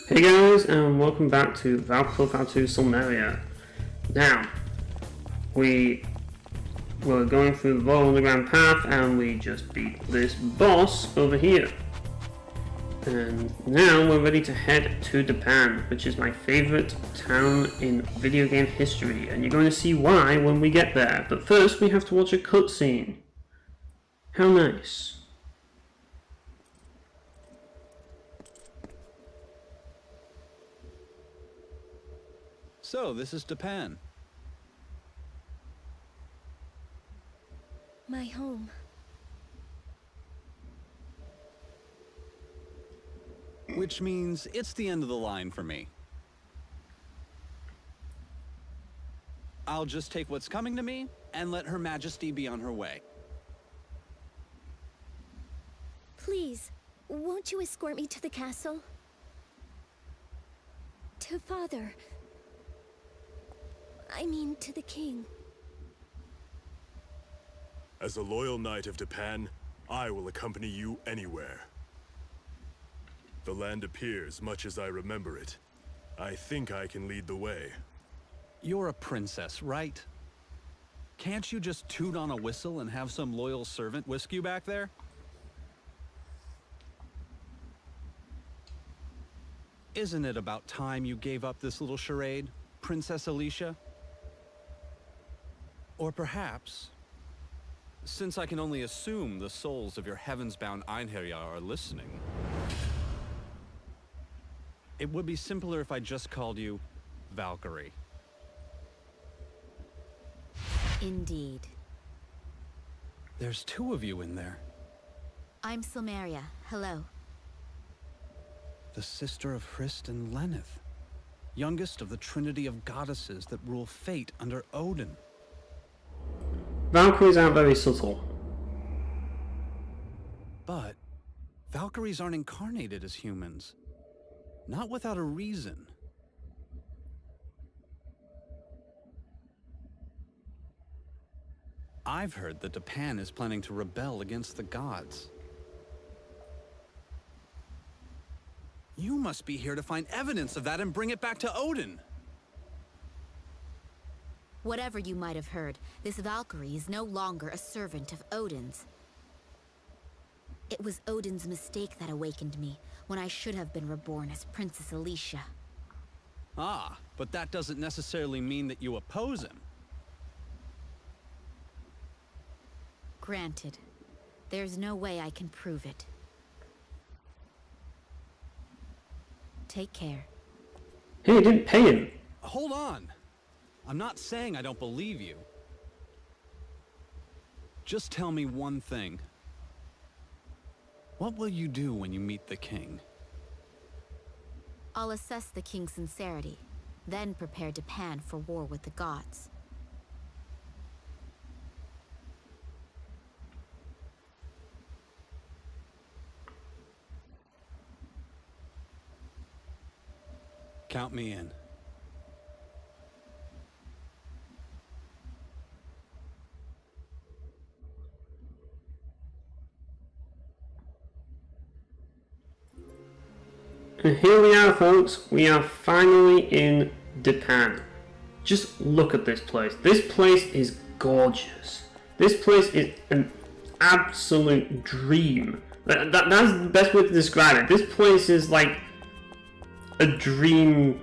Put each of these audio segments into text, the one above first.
Hey guys, and welcome back to Valkyrie 2 Silmeria. Now, we were going through the Royal Underground Path and we just beat this boss over here. And now we're ready to head to Dipan, which is my favourite town in video game history, and you're going to see why when we get there. But first we have to watch a cutscene. How nice. So, this is Dipan. My home. Which means it's the end of the line for me. I'll just take what's coming to me and let Her Majesty be on her way. Please, won't you escort me to the castle? To Father. I mean, to the king. As a loyal knight of Dipan, I will accompany you anywhere. The land appears much as I remember it. I think I can lead the way. You're a princess, right? Can't you just toot on a whistle and have some loyal servant whisk you back there? Isn't it about time you gave up this little charade, Princess Alicia? Or perhaps, since I can only assume the souls of your heavens-bound Einherjar are listening, it would be simpler if I just called you Valkyrie. Indeed. There's two of you in there. I'm Silmeria. Hello. The sister of Hrist and Lenneth, youngest of the trinity of goddesses that rule fate under Odin. Valkyries aren't very subtle. But Valkyries aren't incarnated as humans. Not without a reason. I've heard that Dipan is planning to rebel against the gods. You must be here to find evidence of that and bring it back to Odin. Whatever you might have heard, this Valkyrie is no longer a servant of Odin's. It was Odin's mistake that awakened me, when I should have been reborn as Princess Alicia. Ah, but that doesn't necessarily mean that you oppose him. Granted, there's no way I can prove it. Take care. Hey, you didn't pay him. Hold on. I'm not saying I don't believe you. Just tell me one thing. What will you do when you meet the king? I'll assess the king's sincerity, then prepare Dipan for war with the gods. Count me in. And here we are, folks. We are finally in Dipan. Just look at this place. This place is gorgeous. This place is an absolute dream. That's the best way to describe it. This place is like a dream.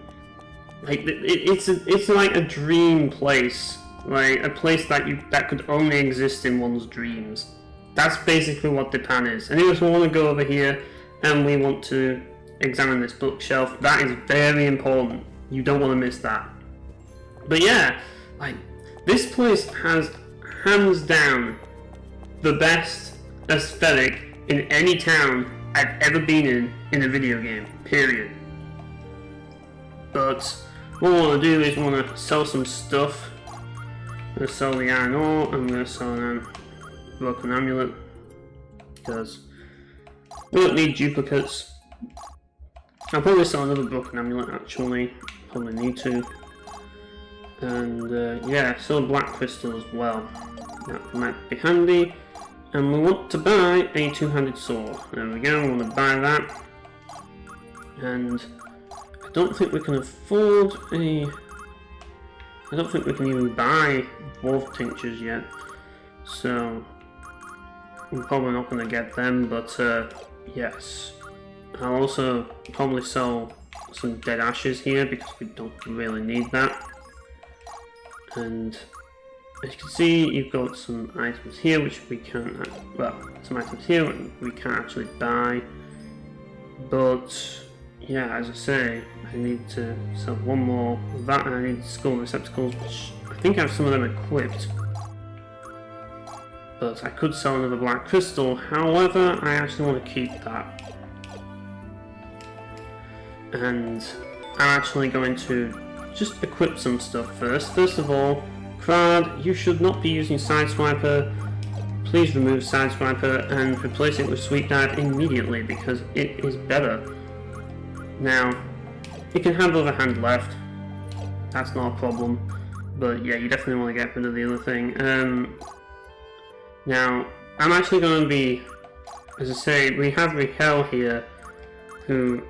Like it's like a dream place. Like a place that could only exist in one's dreams. That's basically what Dipan is. Anyways, we want to go over here and we want to examine this bookshelf. That is very important. You don't want to miss that. But yeah, like this place has hands down the best aesthetic in any town I've ever been in a video game. Period. But what we want to do is we want to sell some stuff. I'm going to sell the iron ore. I'm going to sell an broken amulet because we don't need duplicates. I'll probably sell another broken amulet actually, probably need to. And yeah, sell a black crystal as well. That might be handy. And we want to buy a two-handed sword. There we go, we want to buy that. And don't think we can afford a... I don't think we can even buy wolf tinctures yet, so we're probably not going to get them, but yes. I'll also probably sell some dead ashes here because we don't really need that. And as you can see, you've got some items here which we can't, well, some items here we can't actually buy. But yeah, as I say, I need to sell one more of that, and I need skull receptacles, which I think I have some of them equipped. But I could sell another black crystal, however, I actually want to keep that. And I'm actually going to just equip some stuff first. First of all, Crowd, you should not be using Sideswiper. Please remove Sideswiper and replace it with Sweep Dive immediately because it is better. Now, you can have other hand left, that's not a problem, but yeah, you definitely want to get rid of the other thing. Now, I'm actually going to be, as I say, we have Raquel here, who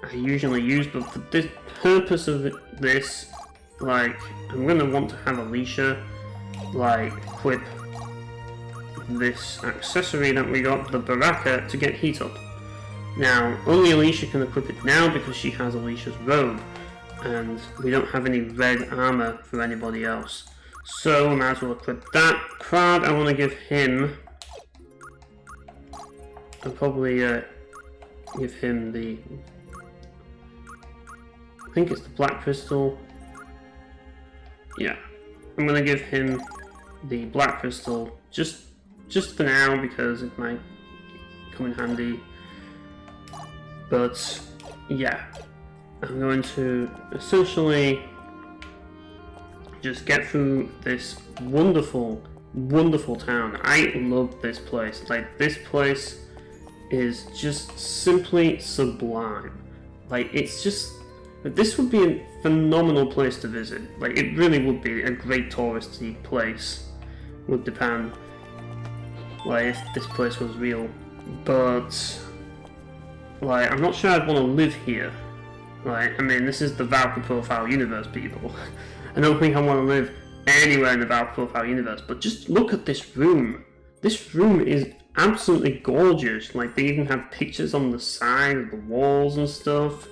I usually use, but for the purpose of this, like, I'm going to want to have Alicia, like, equip this accessory that we got, the Baraka, to get heat up. Now, only Alicia can equip it now because she has Alicia's robe, and we don't have any red armor for anybody else. So, we might as well equip that. Crowd, I want to give him... I'll probably give him the... I think it's the black crystal. Yeah, I'm going to give him the black crystal just for now because it might come in handy. But yeah, I'm going to essentially just get through this wonderful, wonderful town. I love this place. Like, this place is just simply sublime. Like, it's just, this would be a phenomenal place to visit. Like, it really would be a great touristy place with Dipan. Like, if this place was real. But like, I'm not sure I'd want to live here. Like, I mean, this is the Valkyrie profile universe, people. I don't think I want to live anywhere in the Valkyrie profile universe, but just look at this room. This room is absolutely gorgeous. Like, they even have pictures on the side of the walls and stuff.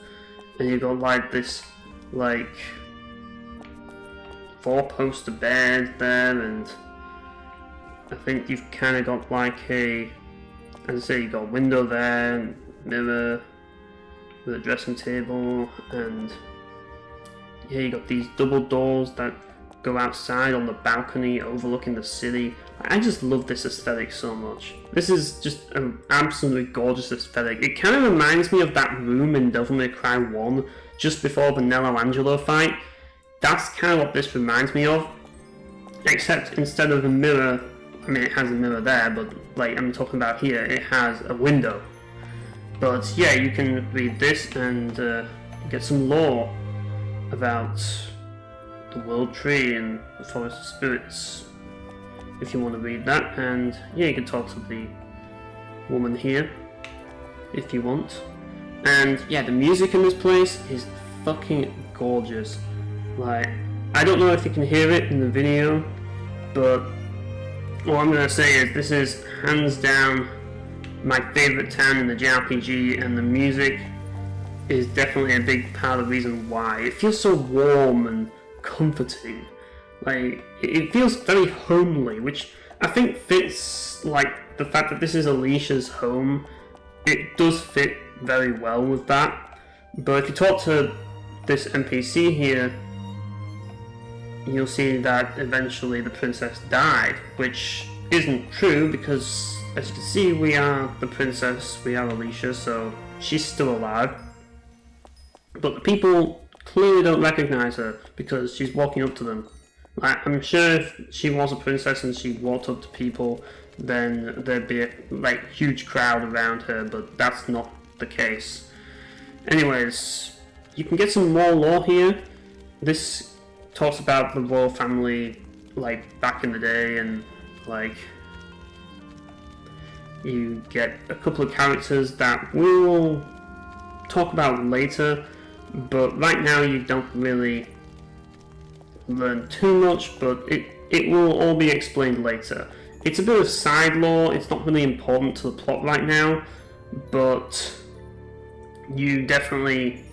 And you've got, like, this, like, 4-poster bed there, and I think you've kind of got, like, a, as I say, you've got a window there, and mirror with a dressing table, and yeah, you got these double doors that go outside on the balcony overlooking the city. I just love this aesthetic so much. This is just an absolutely gorgeous aesthetic. It kind of reminds me of that room in Devil May Cry 1 just before the Nello Angelo fight. That's kind of what this reminds me of, except instead of a mirror, I mean, it has a mirror there, but like I'm talking about here, it has a window. But yeah, you can read this and get some lore about the World Tree and the Forest of Spirits, if you want to read that. And yeah, you can talk to the woman here, if you want. And yeah, the music in this place is fucking gorgeous. Like, I don't know if you can hear it in the video, but all I'm going to say is this is hands down my favourite town in the JRPG, and the music is definitely a big part of the reason why. It feels so warm and comforting. Like, it feels very homely, which I think fits, like, the fact that this is Alicia's home. It does fit very well with that. But if you talk to this NPC here, you'll see that eventually the princess died, which isn't true because, as you can see, we are the princess, we are Alicia, so she's still alive. But the people clearly don't recognize her because she's walking up to them. Like, I'm sure if she was a princess and she walked up to people, then there'd be a huge crowd around her, but that's not the case. Anyways, you can get some more lore here. This talks about the royal family, like, back in the day, and like, you get a couple of characters that we will talk about later. but right now you don't really learn too much, but it will all be explained later. It's a bit of side lore, it's not really important to the plot right now, but you definitely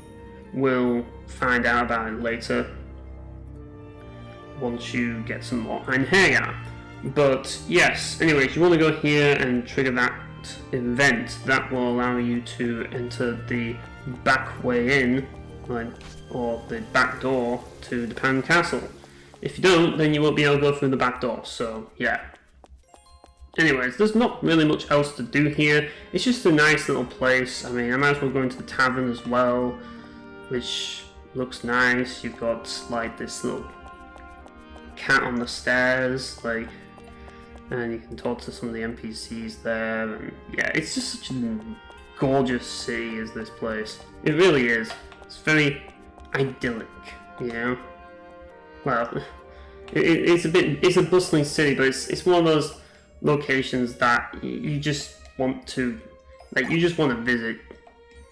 will find out about it later once you get some more Einherjar. But yes, anyways, you want to go here and trigger that event that will allow you to enter the back way in, or the back door to Dipan Castle. If you don't, then you won't be able to go through the back door, so yeah. Anyways, there's not really much else to do here. It's just a nice little place. I mean, I might as well go into the tavern as well, which looks nice. You've got like this little cat on the stairs, like, and you can talk to some of the NPCs there, and yeah, it's just such a gorgeous city is this place. It really is. It's very idyllic, you know. Well, it's a bustling city, but it's one of those locations that you just want to, like, you just want to visit,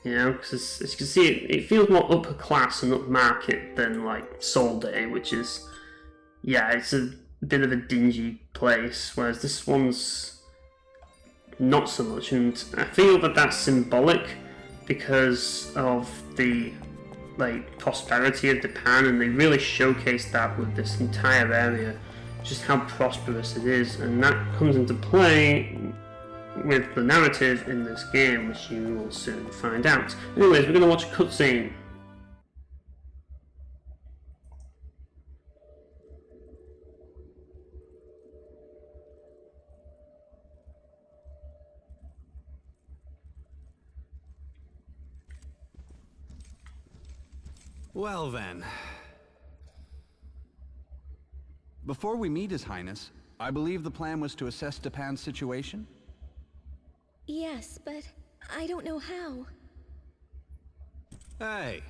you know, because as you can see, it feels more upper class and upmarket than like Soul Day, which is, yeah, it's a bit of a dingy place, whereas this one's not so much, and I feel that that's symbolic because of the like prosperity of Dipan, and they really showcase that with this entire area, just how prosperous it is, and that comes into play with the narrative in this game, which you will soon find out. Anyways, we're going to watch a cutscene. Well then. Before we meet His Highness, I believe the plan was to assess Dipan's situation? Yes, but I don't know how. Hey,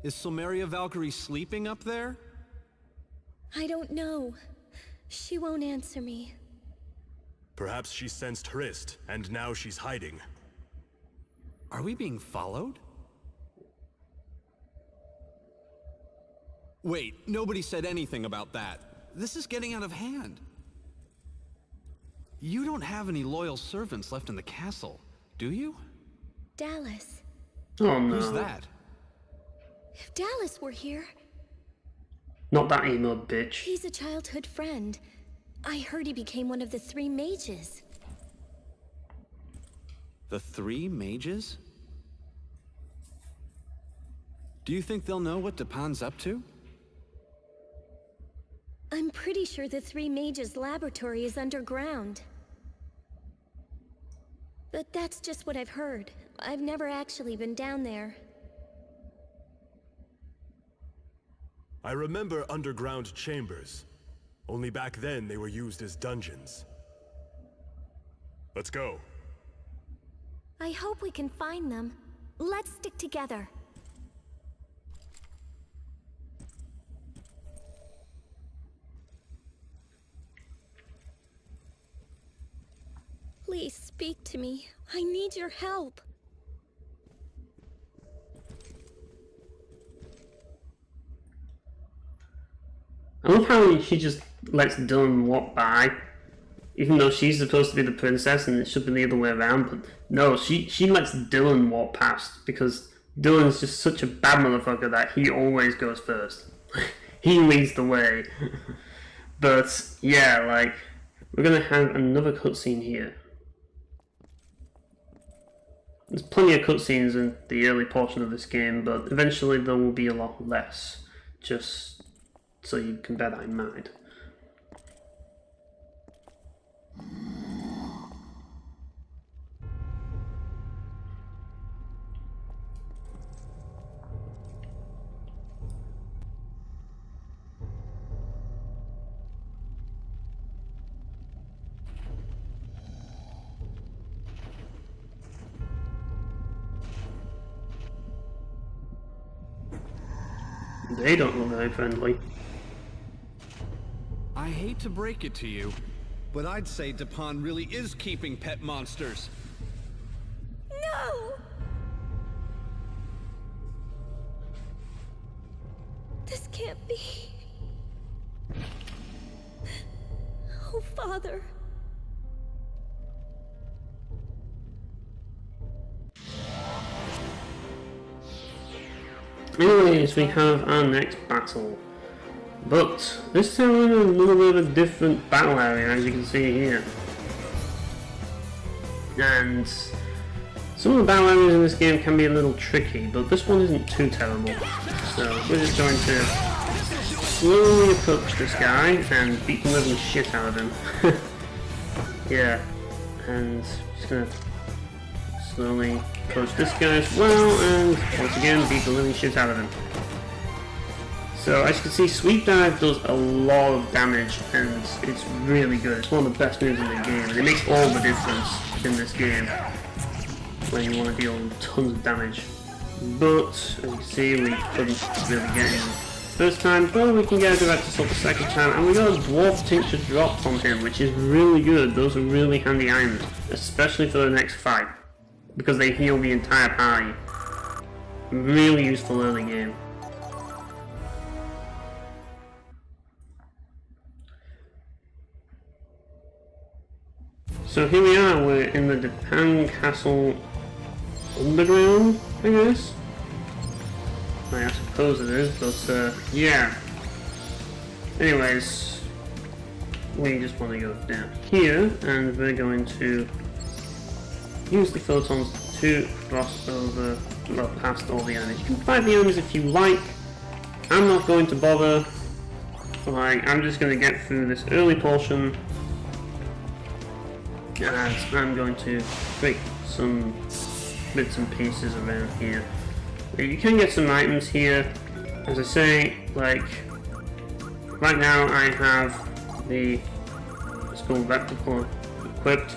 is Silmeria Valkyrie sleeping up there? I don't know. She won't answer me. Perhaps she sensed Hrist, and now she's hiding. Are we being followed? Wait, nobody said anything about that. This is getting out of hand. You don't have any loyal servants left in the castle, do you? Dallas. Oh no. Who's that? If Dallas were here... Not that emo bitch. He's a childhood friend. I heard he became one of the 3 mages. The 3 mages? Do you think they'll know what Dipan's up to? I'm pretty sure the 3 mages' laboratory is underground. But that's just what I've heard. I've never actually been down there. I remember underground chambers. Only back then they were used as dungeons. Let's go. I hope we can find them. Let's stick together. Please speak to me. I need your help. I love how she just lets Dylan walk by, even though she's supposed to be the princess and it should be the other way around, but no, she lets Dylan walk past because Dylan's just such a bad motherfucker that he always goes first. He leads the way. But yeah, like, we're gonna have another cutscene here. There's plenty of cutscenes in the early portion of this game, but eventually there will be a lot less, just so you can bear that in mind. They don't look very friendly. I hate to break it to you, But I'd say Dipan really is keeping pet monsters. No! This can't be. Oh, Father. Anyways, we have our next battle. But this time we're in a little bit of a different battle area, as you can see here. And some of the battle areas in this game can be a little tricky, but this one isn't too terrible. So we're just going to slowly approach this guy and beat the living shit out of him. Yeah, and just gonna slowly approach this guy as well, and once again beat the living shit out of him. So as you can see, Sweep Dive does a lot of damage, and it's really good. It's one of the best moves in the game, and it makes all the difference in this game when you want to deal tons of damage. But as you can see, we couldn't really get him first time, but we can get a direct assault the second time, and we got a Dwarf Tincture drop from him, which is really good. Those are really handy items, especially for the next fight, because they heal the entire party. Really useful early game. So here we are, we're in the Dipan Castle underground, I guess? I suppose it is, but yeah. Anyways, we just want to go down here, and we're going to use the photons to cross over, well, past all the enemies. You can fight the enemies if you like. I'm not going to bother. Like, I'm just going to get through this early portion, and I'm going to break some bits and pieces around here. You can get some items here. As I say, like, right now I have the skull replica equipped,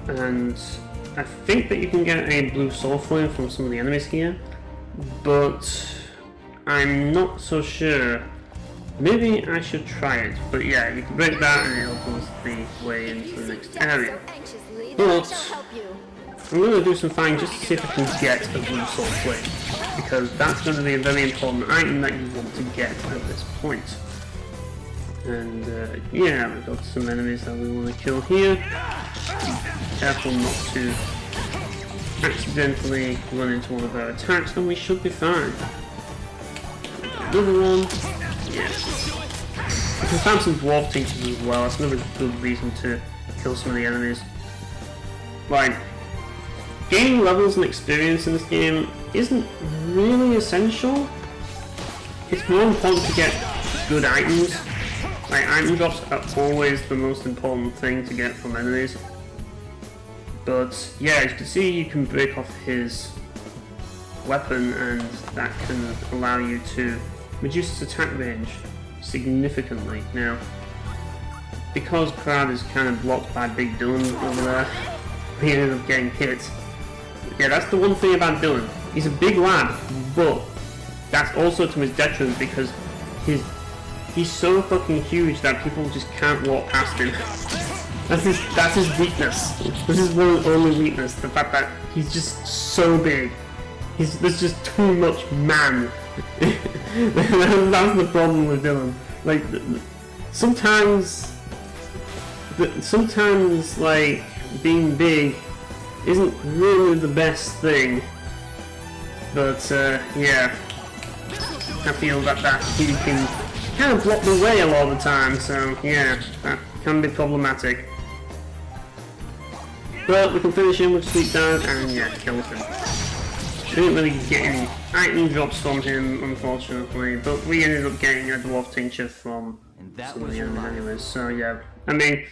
and I think that you can get a blue soul flame from some of the enemies here, but I'm not so sure. Maybe I should try it, but yeah, you can break that and it opens the way into the next area. But I'm going to do some fighting just to see if I can get a blue soul flame, because that's going to be a very important item that you want to get at this point. And yeah, we've got some enemies that we want to kill here. Careful not to accidentally run into one of our attacks, and we should be fine. Another one. Yeah. We can find some dwarf tinctures as well. That's another good reason to kill some of the enemies. Like, gaining levels and experience in this game isn't really essential. It's more important to get good items. Like, item drops are always the most important thing to get from enemies. But yeah, as you can see, you can break off his weapon, and that can allow you to reduce his attack range significantly. Now, because Crowd is kind of blocked by Big Dylan over there, we ended up getting hit. Yeah, that's the one thing about Dylan. He's a big lad, but that's also to his detriment, because he's so fucking huge that people just can't walk past him. That's his weakness. This is his only weakness, the fact that he's just so big. There's just too much man. That's the problem with Dylan. Like, sometimes like, being big isn't really the best thing. But yeah, I feel that he can kind of block the way a lot of the time, so yeah, that can be problematic. But we can finish him with Sweep Dive and yeah, kill him. Didn't really get any item drops from him, unfortunately, but we ended up getting a Dwarf Tincture from some of the enemies anyways, so yeah. I mean,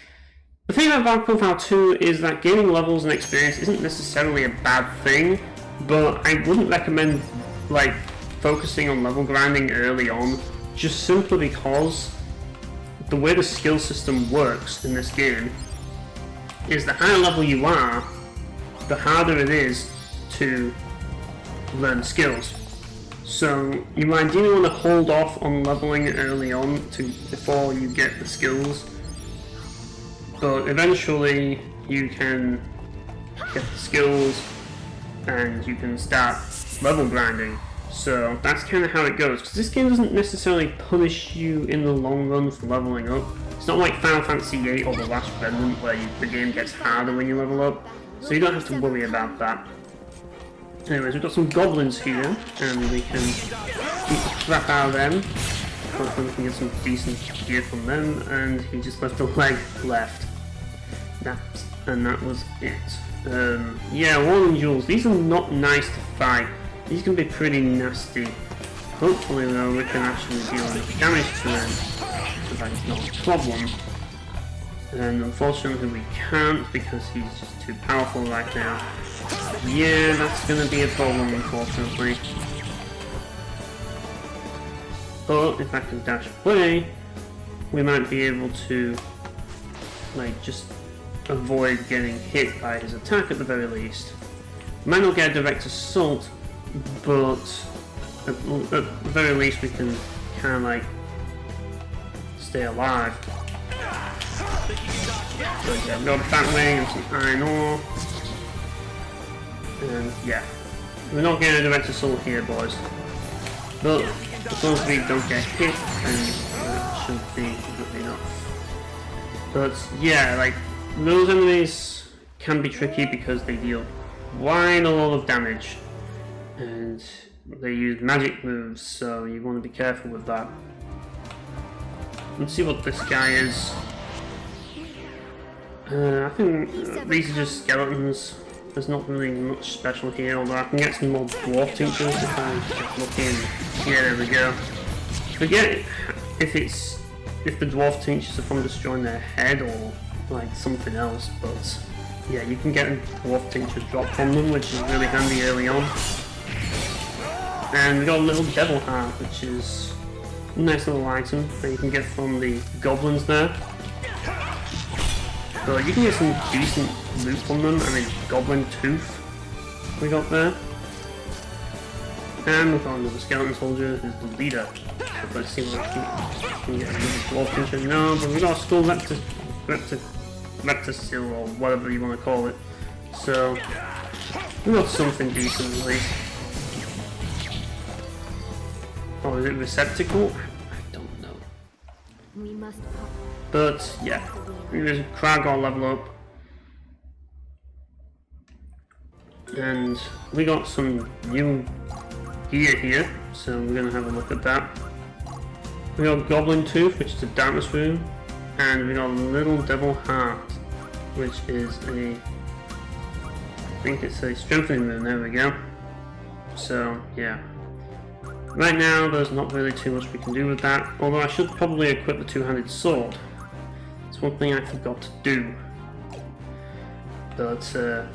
the thing about Valkyrie Profile 2 is that gaining levels and experience isn't necessarily a bad thing, but I wouldn't recommend, like, focusing on level grinding early on, just simply because the way the skill system works in this game is the higher level you are, the harder it is to learn skills. So you ideally want to hold off on leveling early on before you get the skills, but eventually you can get the skills and you can start level grinding. So that's kind of how it goes. Because this game doesn't necessarily punish you in the long run for leveling up. It's not like Final Fantasy VIII or The Last Remnant where the game gets harder when you level up. So you don't have to worry about that. Anyways, we've got some goblins here, and we can beat the crap out of them. Hopefully we can get some decent gear from them, and he just left a leg left. And that was it. Yeah, Warning Jewels. These are not nice to fight. These can be pretty nasty. Hopefully though we can actually deal enough damage to them, so that's not a problem. And unfortunately we can't because he's just too powerful right now. Yeah, that's gonna be a problem unfortunately. But if I can dash away, we might be able to like just avoid getting hit by his attack at the very least. Might not get a direct assault, but at the very least we can kind of like stay alive. So yeah, we've got Batwing and some iron ore. And yeah, we're not getting a direct assault here, boys. But as long as we don't get hit, then that should be good enough. But yeah, like those enemies can be tricky because they deal quite a lot of damage. And they use magic moves, so you want to be careful with that. Let's see what this guy is. I think these are just skeletons. There's not really much special here, although I can get some more dwarf tinctures if I get lucky. Yeah, there we go. Forget if the dwarf tinctures are from destroying their head or like something else, but yeah, you can get dwarf tinctures dropped from them, which is really handy early on. And we got a little devil heart, which is a nice little item that you can get from the goblins there. So you can get some decent loot from them. I mean, goblin tooth we got there. And we've got another skeleton soldier who's the leader. So let's see what we can get. Another dwarf tincture. No, but we got a skull rectasil or whatever you want to call it. So we got something decent at least. Oh, is it receptacle? I don't know. We must. But yeah, there's Crag got level up. And we got some new gear here, so we're gonna have a look at that. We got Goblin Tooth, which is a darkness rune, and we got Little Devil Heart, which is a, I think it's a strengthening rune. There we go. So yeah. Right now, there's not really too much we can do with that, although I should probably equip the two-handed sword. It's one thing I forgot to do. But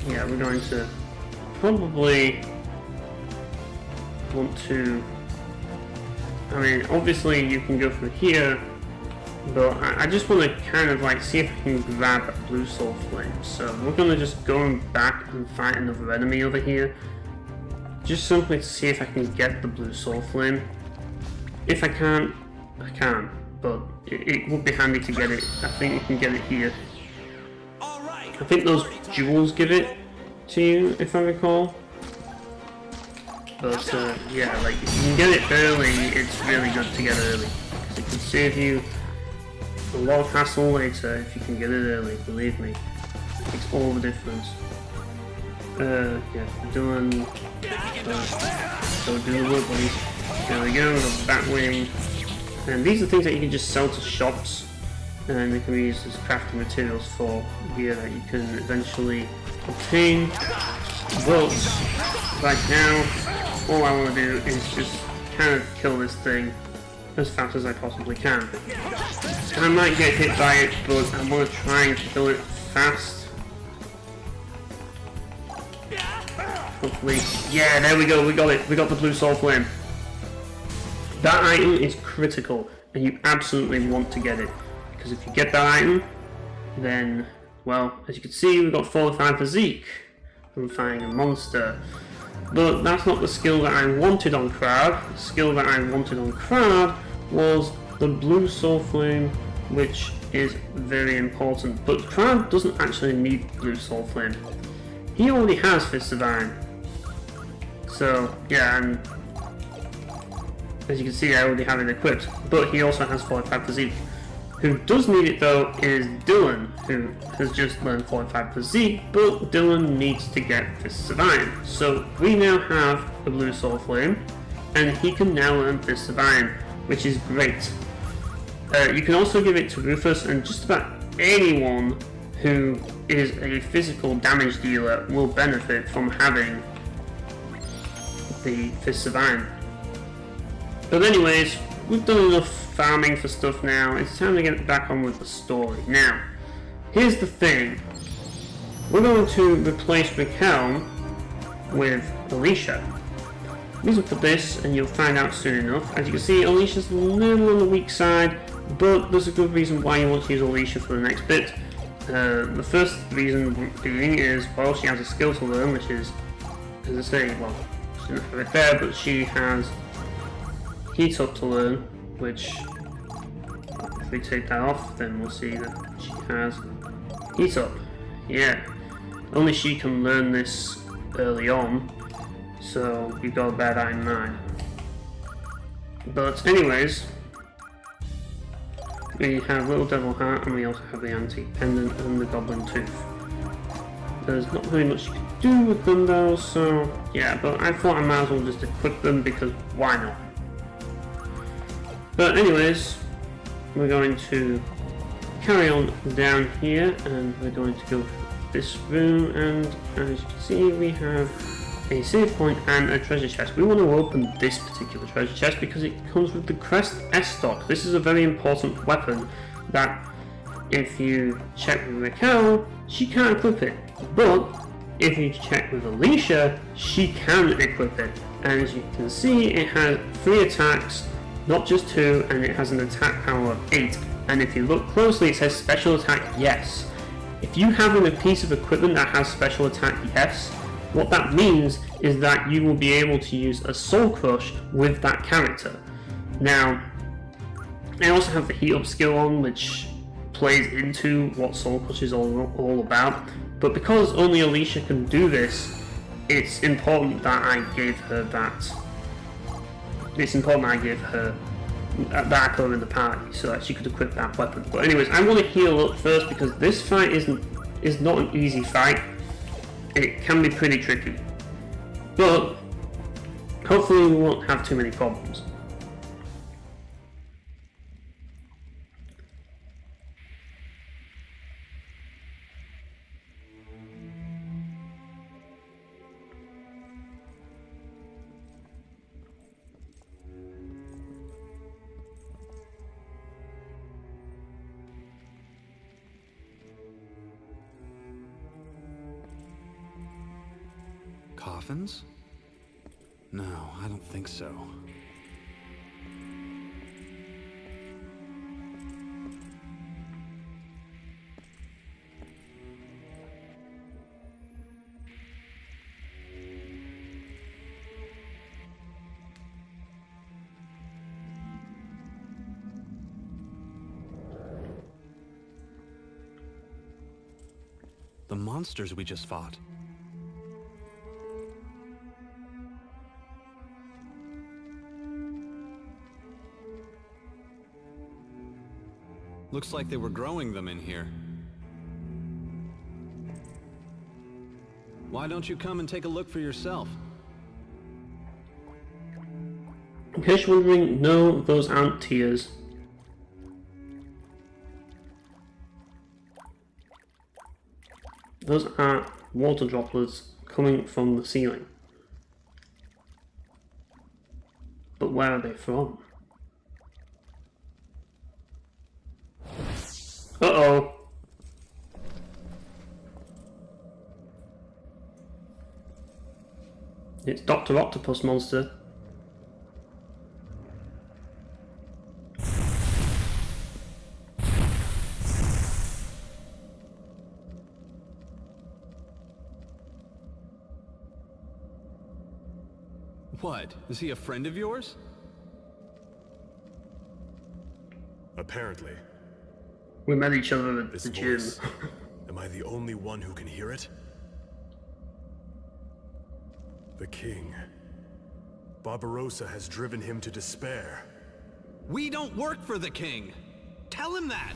yeah, we're going to probably want to, I mean, obviously you can go from here, but I just want to kind of like see if I can grab a blue soul flame. So we're going to just go back and fight another enemy over here. Just simply to see if I can get the blue soul flame. If I can't, I can, but it would be handy to get it. I think you can get it here. I think those jewels give it to you, if I recall. But yeah, like if you can get it early, it's really good to get it early. Because it can save you a lot of hassle later if you can get it early, believe me. It makes all the difference. Yeah, doing so do the work, buddy. There we go, the Batwing. And these are things that you can just sell to shops, and they can be used as crafting materials for gear that you can eventually obtain. But right now, all I want to do is just kind of kill this thing as fast as I possibly can. I might get hit by it, but I want to try and kill it fast. Hopefully, yeah, there we go, we got it, we got the blue soul flame. That item is critical, and you absolutely want to get it, because if you get that item, then, well, as you can see, we've got fortified physique from fighting a monster. But that's not the skill that I wanted on Crab. The skill that I wanted on Crab was the blue soul flame, which is very important. But Crab doesn't actually need blue soul flame. He already has Fist of Iron. So, yeah, and As you can see, I already have it equipped, but he also has 45 physique. Who does need it though is Dylan, who has just learned 45 physique, but Dylan needs to get Fist of Iron. So we now have a blue soul flame, and he can now learn Fist of Iron, which is great. You can also give it to Rufus, and just about anyone who is a physical damage dealer will benefit from having the Fist of Iron. But anyways, we've done enough farming for stuff now. It's time to get back on with the story. Now, here's the thing. We're going to replace Raquel with Alicia. Reason for this, and you'll find out soon enough. As you can see, Alicia's a little on the weak side, but there's a good reason why you want to use Alicia for the next bit. The first reason being is, well, she has a skill to learn, which is, as I say, well, she doesn't have it there, but she has Heat Up to learn, which, if we take that off, then we'll see that she has Heat Up. Yeah, only she can learn this early on, so you've got to bear that in mind. But anyways, we have Little Devil Heart, and we also have the Antique Pendant and the Goblin Tooth. There's not really much you can do with them though, so yeah, but I thought I might as well just equip them because why not? But anyways, we're going to carry on down here, and we're going to go through this room, and as you can see, we have a save point and a treasure chest. We want to open this particular treasure chest because it comes with the Crest S-Stock. This is a very important weapon that, if you check with Raquel, she can't equip it. But if you check with Alicia, she can equip it. And as you can see, it has 3 attacks, not just 2, and it has an attack power of 8. And if you look closely, it says special attack yes. If you have a piece of equipment that has special attack yes, what that means is that you will be able to use a Soul Crush with that character. Now, I also have the Heat Up skill on, which plays into what Soul Crush is all about. But because only Alicia can do this, it's important that I gave her that. It's important that I gave her that I put her in the party so that she could equip that weapon. But anyways, I want to heal up first because this fight is not an easy fight. It can be pretty tricky, but hopefully we won't have too many problems. Coffins? No, I don't think so. The monsters we just fought. Looks like they were growing them in here. Why don't you come and take a look for yourself? In case you're wondering, no, those aren't tears. Those are water droplets coming from the ceiling. But where are they from? Uh-oh. It's Dr. Octopus Monster. What? Is he a friend of yours? Apparently. We met each other at This the gym. voice. Am I the only one who can hear it? The king. Barbarossa has driven him to despair. We don't work for the king. Tell him that.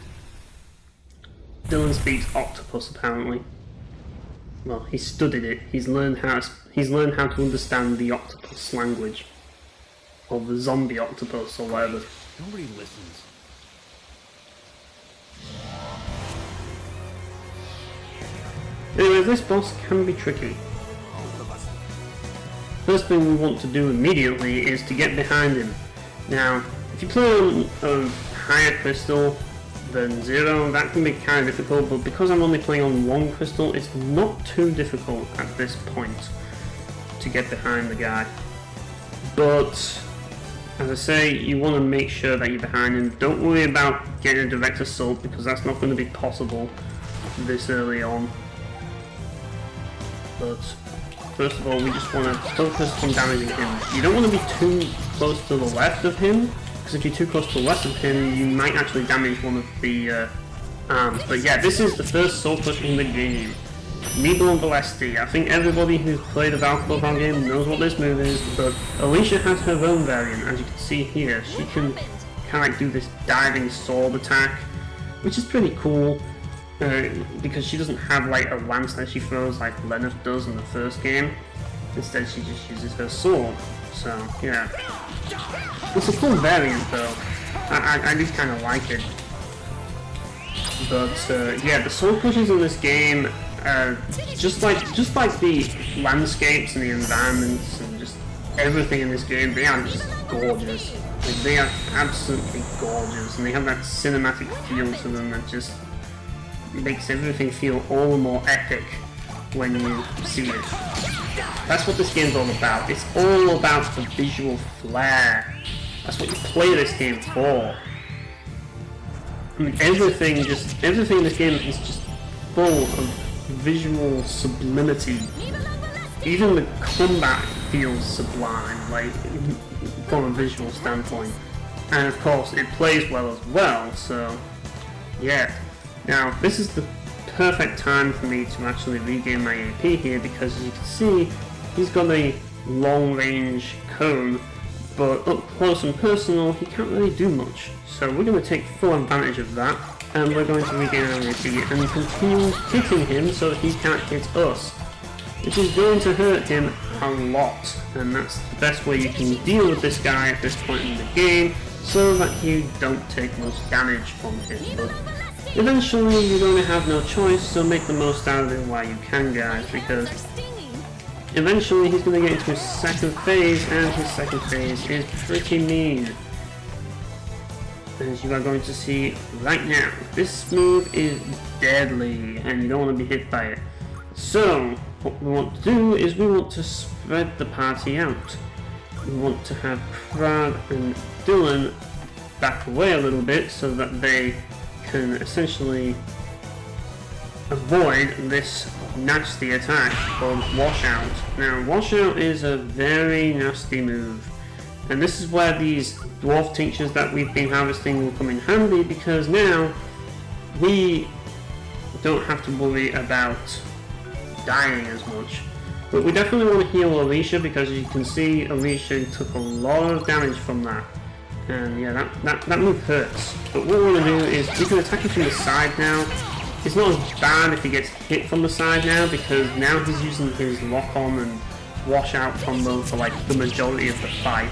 Dylan speaks octopus apparently. Well, he studied it. He's learned how to understand the octopus language, or the zombie octopus, or whatever. Nobody listens. Anyway, this boss can be tricky. First thing we want to do immediately is to get behind him. Now, if you play on a higher crystal than 0, that can be kind of difficult, but because I'm only playing on 1 crystal, it's not too difficult at this point to get behind the guy. But, as I say, you want to make sure that you're behind him. Don't worry about getting a direct assault, because that's not going to be possible this early on. But first of all, we just want to focus on damaging him. You don't want to be too close to the left of him, because if you're too close to the left of him, you might actually damage one of the arms. But yeah, this is the first sword push in the game. Needle and Balesti. I think everybody who's played a Valkyrie game knows what this move is, but Alicia has her own variant, as you can see here. She can kind of like do this diving sword attack, which is pretty cool. Because she doesn't have like a lance that she throws like Lenneth does in the first game. Instead she just uses her sword. So yeah, it's a cool variant though. I just kind of like it. But yeah, the sword pushes in this game, just like the landscapes and the environments and just everything in this game, they are just gorgeous. Like, they are absolutely gorgeous, and they have that cinematic feel to them that just makes everything feel all the more epic when you see it. That's what this game's all about. It's all about the visual flair. That's what you play this game for. I mean, everything in this game is just full of visual sublimity. Even the combat feels sublime, like, from a visual standpoint. And of course, it plays well as well, so yeah. Now, this is the perfect time for me to actually regain my AP here, because as you can see, he's got a long-range cone, but up close and personal, he can't really do much. So we're going to take full advantage of that, and we're going to regain our AP and continue hitting him so that he can't hit us, which is going to hurt him a lot, and that's the best way you can deal with this guy at this point in the game, so that you don't take much damage from him. But eventually you're going to have no choice, so make the most out of it while you can, guys, because eventually he's going to get into his second phase, and his second phase is pretty mean, as you are going to see right now. This move is deadly, and you don't want to be hit by it. So what we want to do is we want to spread the party out. We want to have Krad and Dylan back away a little bit so that they can essentially avoid this nasty attack called Washout. Now, Washout is a very nasty move, and this is where these dwarf tinctures that we've been harvesting will come in handy, because now we don't have to worry about dying as much. But we definitely want to heal Alicia, because as you can see, Alicia took a lot of damage from that. And yeah, that move hurts. But what we want to do is we can attack him from the side now. It's not as bad if he gets hit from the side now, because now he's using his lock-on and wash-out combo for like the majority of the fight.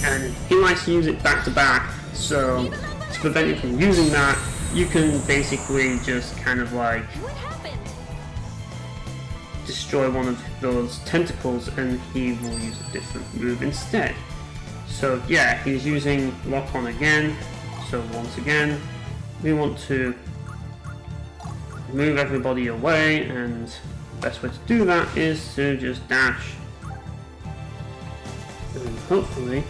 And he likes to use it back-to-back, so to prevent you from using that, you can basically just kind of like destroy one of those tentacles and he will use a different move instead. So yeah, he's using lock on again, so once again we want to move everybody away, and the best way to do that is to just dash. And hopefully,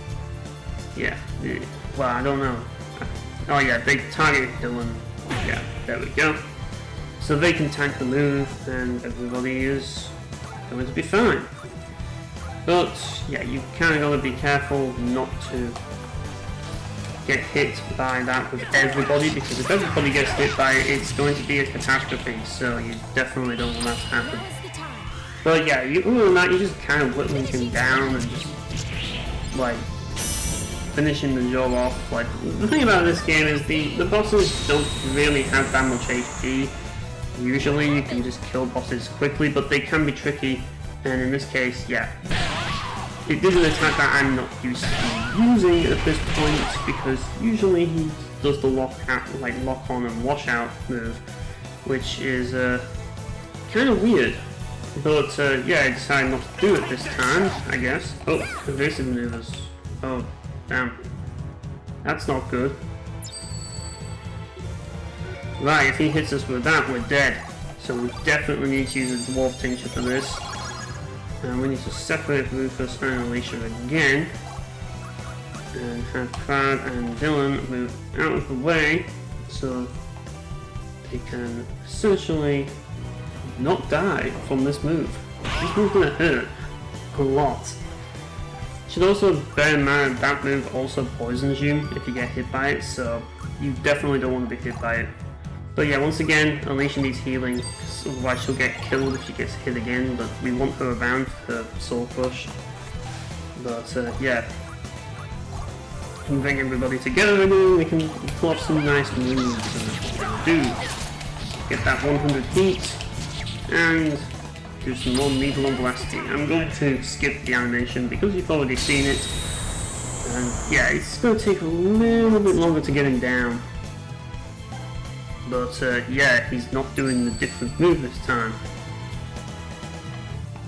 yeah, well, I don't know. Oh yeah, they target Dylan. Yeah, there we go. So they can tank the move, and everybody is going to be fine. But yeah, you kind of got to be careful not to get hit by that with everybody, because if everybody gets hit by it, it's going to be a catastrophe. So you definitely don't want that to happen. But yeah, other than that, you just kind of whittling him down and just like finishing the job off. Like, the thing about this game is the bosses don't really have that much HP. Usually you can just kill bosses quickly, but they can be tricky, and in this case, yeah. It is an attack that I'm not used to using at this point, because usually he does the lock on and wash out move, which is kind of weird. But yeah, I decided not to do it this time, I guess. Oh, evasive maneuvers. Oh, damn. That's not good. Right, if he hits us with that, we're dead. So we definitely need to use a Dwarf Tincture for this. And we need to separate Rufus and Alicia again. And have Cloud and Dylan move out of the way so they can essentially not die from this move. This move's gonna hurt a lot. Should also bear in mind that move also poisons you if you get hit by it, so you definitely don't want to be hit by it. But yeah, once again, Alicia needs healing, otherwise she'll get killed if she gets hit again, but we want her around for Soul Crush. But yeah, we can bring everybody together again, we can pull off some nice moves and do. Get that 100 heat, and do some more Needle Blasting. I'm going to skip the animation because you've already seen it. And yeah, it's going to take a little bit longer to get him down. But yeah, he's not doing the different move this time.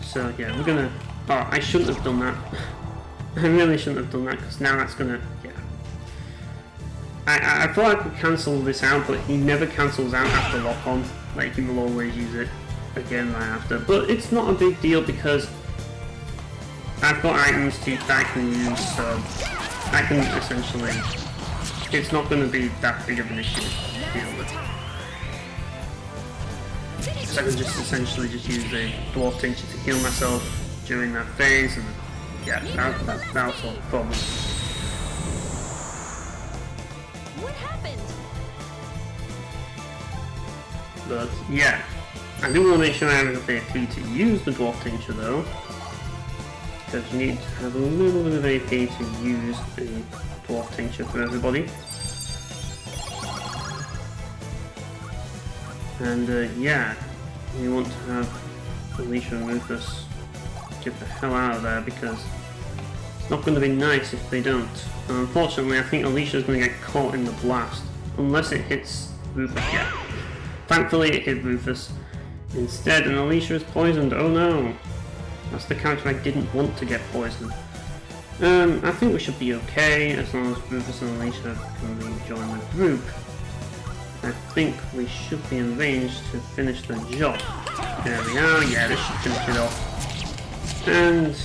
So yeah, we're gonna... Oh, I shouldn't have done that. I really shouldn't have done that, because now that's gonna... Yeah. I thought I could cancel this out, but he never cancels out after lock-on. Like, he will always use it again right after. But it's not a big deal, because I've got items that I can use, so I can essentially... It's not going to be that big of an issue to deal with. So I can just essentially just use the Dwarf Tincture to heal myself during that phase, and yeah, that'll solve the problem. What happened? But yeah, I do want to make sure I have enough AP to use the Dwarf Tincture though, because you need to have a little bit of AP to use the Dwarf Tincture for everybody. And yeah, we want to have Alicia and Rufus get the hell out of there, because it's not going to be nice if they don't. And unfortunately, I think Alicia's going to get caught in the blast, unless it hits Rufus. Yeah, thankfully it hit Rufus instead, and Alicia is poisoned. Oh no, that's the character I didn't want to get poisoned. I think we should be okay as long as Rufus and Alicia can rejoin the group. I think we should be in range to finish the job. There we are, yeah, this should finish it off. And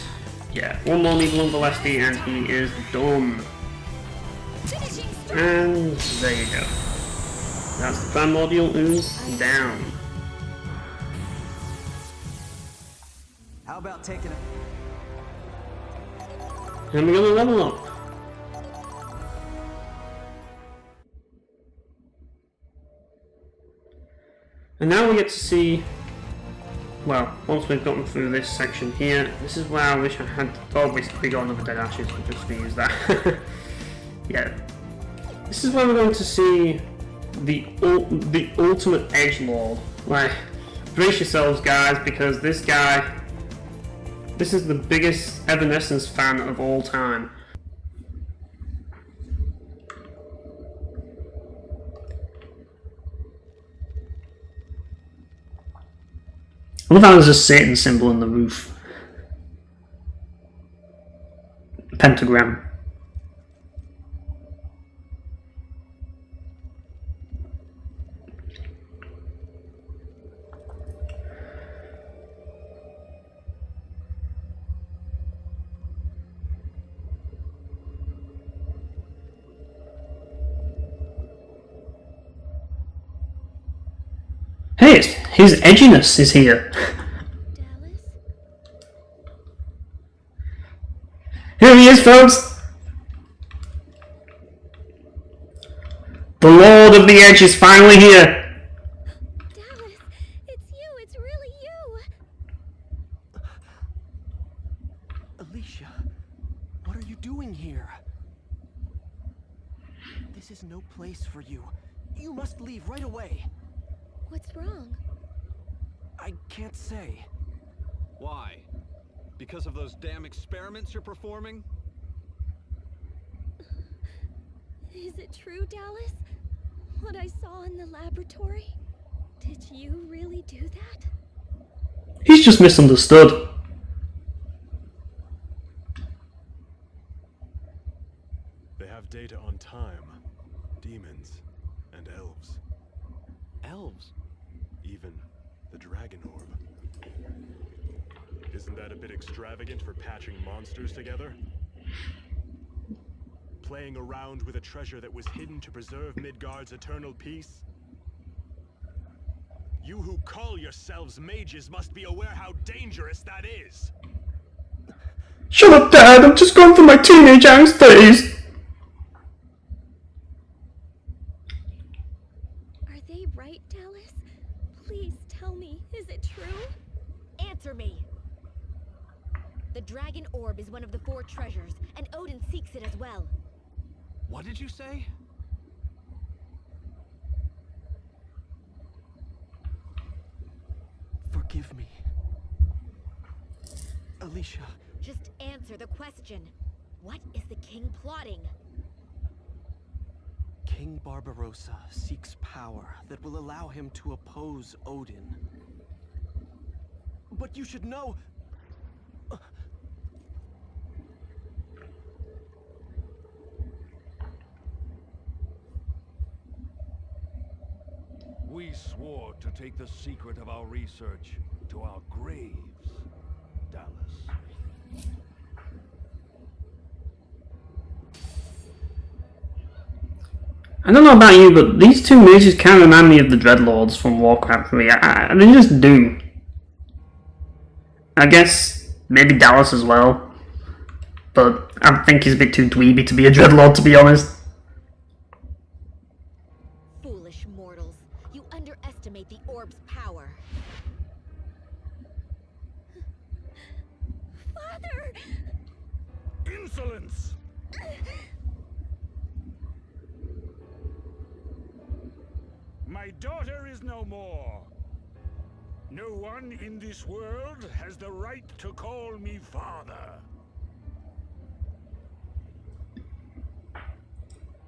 yeah, one more Needle Velocity and he is done. And there you go. That's the Primordial Ooze down. How about taking a... And we're gonna level up. And now we get to see, well, once we've gotten through this section here, this is where I wish I had, oh, we got another Dead Ashes, we just reused that. Yeah. This is where we're going to see the ultimate edgelord. Like, brace yourselves guys, because this guy, this is the biggest Evanescence fan of all time. I love how there's a Satan symbol in the roof. Pentagram. Hey, his edginess is here. Dallas? Here he is, folks! The Lord of the Edge is finally here! Dallas, it's you, it's really you! Alicia, what are you doing here? This is no place for you. You must leave right away. What's wrong? I can't say. Why? Because of those damn experiments you're performing? Is it true, Dallas? What I saw in the laboratory? Did you really do that? He's just misunderstood. They have data on time, demons, and elves. Elves? Even the dragon orb. Isn't that a bit extravagant for patching monsters together? Playing around with a treasure that was hidden to preserve Midgard's eternal peace? You who call yourselves mages must be aware how dangerous that is. Shut up, Dad! I'm just going through my teenage angst days! Are they right, Dallas? Please tell me, is it true? Answer me! The dragon orb is one of the 4 treasures, and Odin seeks it as well. What did you say? Forgive me. Alicia. Just answer the question. What is the king plotting? King Barbarossa seeks power that will allow him to oppose Odin. But you should know... We swore to take the secret of our research to our graves, Dallas. I don't know about you, but these two mages kind of remind me of the Dreadlords from Warcraft 3. They just do. I guess maybe Dallas as well. But I think he's a bit too dweeby to be a Dreadlord, to be honest. Foolish mortals. You underestimate the orb's power. Father! Insolence! My daughter is no more. No one in this world has the right to call me father.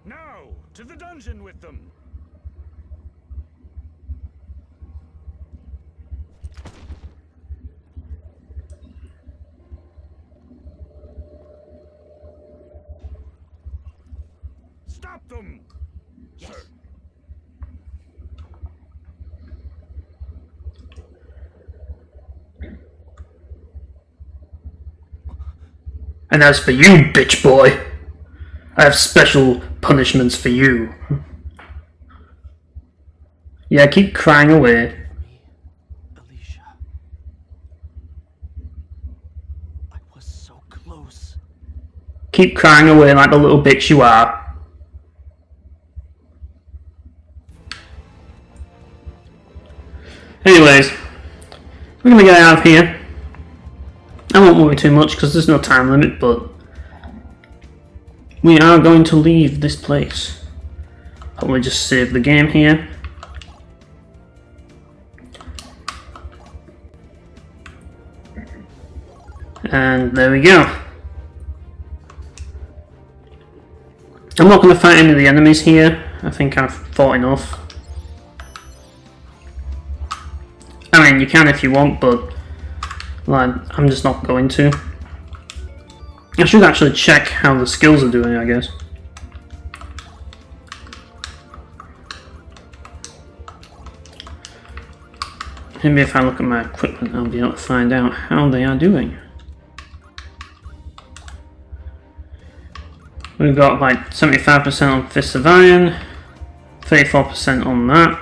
Now, to the dungeon with them. Stop them! Yes. Sir. And as for you, bitch boy, I have special punishments for you. Yeah, keep crying away. Alicia. I was so close. Keep crying away like the little bitch you are. Anyways, we're gonna get out of here. I won't worry too much because there's no time limit, but we are going to leave this place. Probably just save the game here. And there we go. I'm not going to fight any of the enemies here. I think I've fought enough. I mean, you can if you want, but like, I'm just not going to. I should actually check how the skills are doing, I guess. Maybe if I look at my equipment, I'll be able to find out how they are doing. We've got like 75% on Fists of Iron, 34% on that.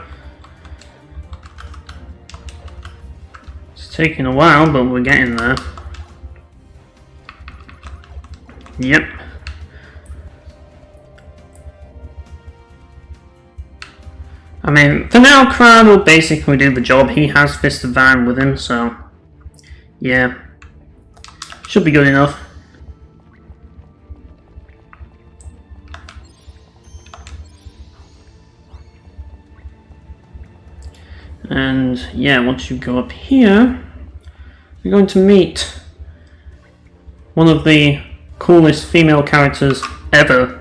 It's taking a while, but we're getting there. Yep. I mean, for now, Crowd will basically do the job. He has Fist of Iron with him, so yeah. Should be good enough. And yeah, once you go up here, you're going to meet one of the coolest female characters ever.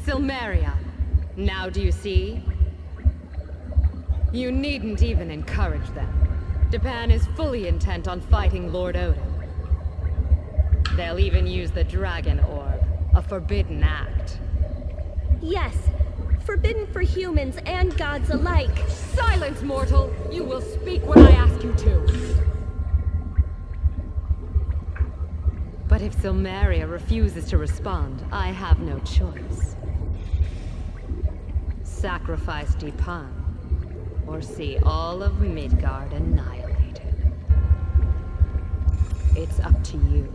Silmeria. Now do you see? You needn't even encourage them. Dipan is fully intent on fighting Lord Odin. They'll even use the Dragon Orb, a forbidden act. Yes, forbidden for humans and gods alike. Silence, mortal! You will speak when I ask you to. But if Silmeria refuses to respond, I have no choice. Sacrifice Dipan, or see all of Midgard annihilated. It's up to you.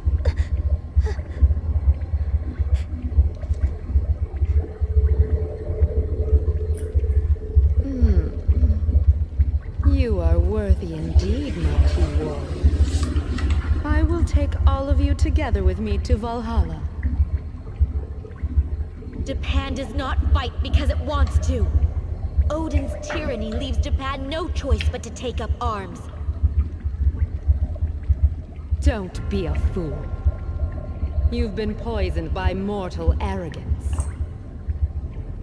You are worthy indeed, mighty warriors. I will take all of you together with me to Valhalla. Dipan does not fight because it wants to. Odin's tyranny leaves Dipan no choice but to take up arms. Don't be a fool. You've been poisoned by mortal arrogance.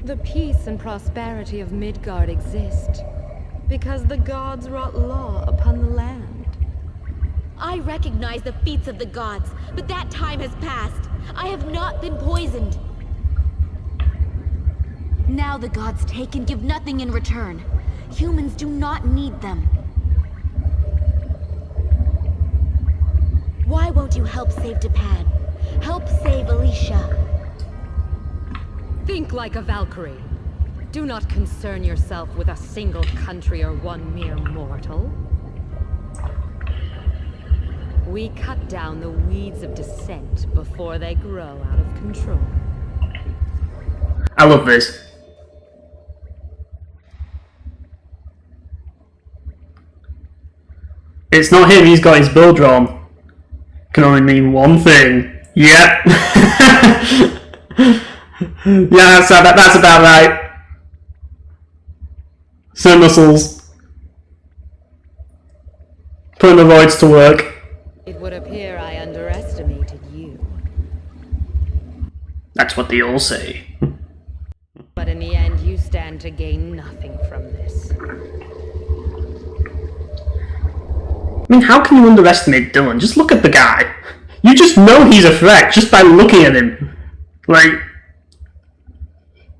The peace and prosperity of Midgard exist because the gods wrought law upon the land. I recognize the feats of the gods, but that time has passed. I have not been poisoned. Now the gods take and give nothing in return. Humans do not need them. Why won't you help save Dipan? Help save Alicia. Think like a Valkyrie. Do not concern yourself with a single country or one mere mortal. We cut down the weeds of dissent before they grow out of control. I love this. It's not him, he's got his bow drawn. Can only mean one thing. Yep. Yeah, that's about right. Sir Muscles. Putting the voids to work. It would appear I underestimated you. That's what they all say. But in the end, you stand to gain nothing from this. I mean, how can you underestimate Dylan? Just look at the guy. You just know he's a threat just by looking at him. Like,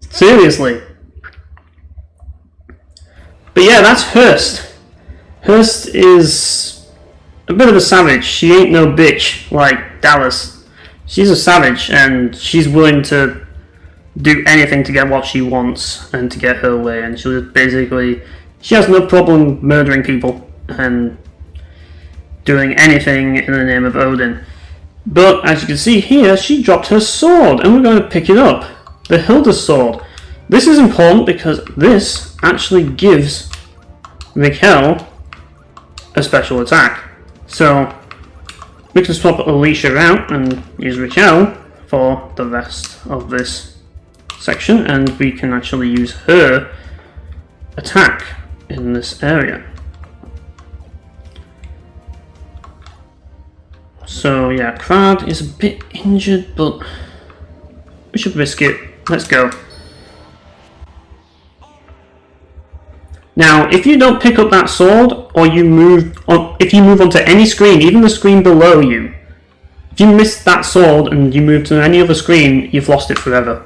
seriously. But yeah, that's Hurst. Hurst is a bit of a savage. She ain't no bitch like Dallas. She's a savage, and she's willing to do anything to get what she wants and to get her way. And she has no problem murdering people and doing anything in the name of Odin. But as you can see here, she dropped her sword, and we're going to pick it up. The Hilda sword. This is important because this actually gives Raquel a special attack. So we can swap Alicia out and use Raquel for the rest of this section, and we can actually use her attack in this area. So yeah, Crad is a bit injured, but we should risk it. Let's go. Now, if you don't pick up that sword, or if you move onto any screen, even the screen below you, if you miss that sword and you move to any other screen, you've lost it forever.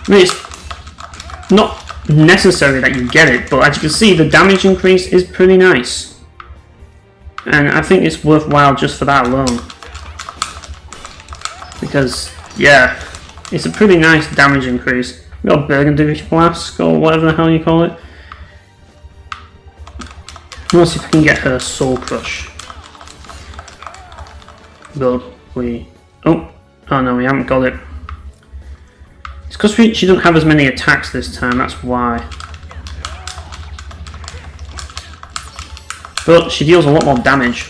I mean, it's not necessary that you get it, but as you can see, the damage increase is pretty nice. And I think it's worthwhile just for that alone. Because, yeah, it's a pretty nice damage increase. We got Burgundy Flask, or whatever the hell you call it. Let's see if I can get her Soul Crush. Will we... Oh no, we haven't got it. because she doesn't have as many attacks this time, that's why. But she deals a lot more damage.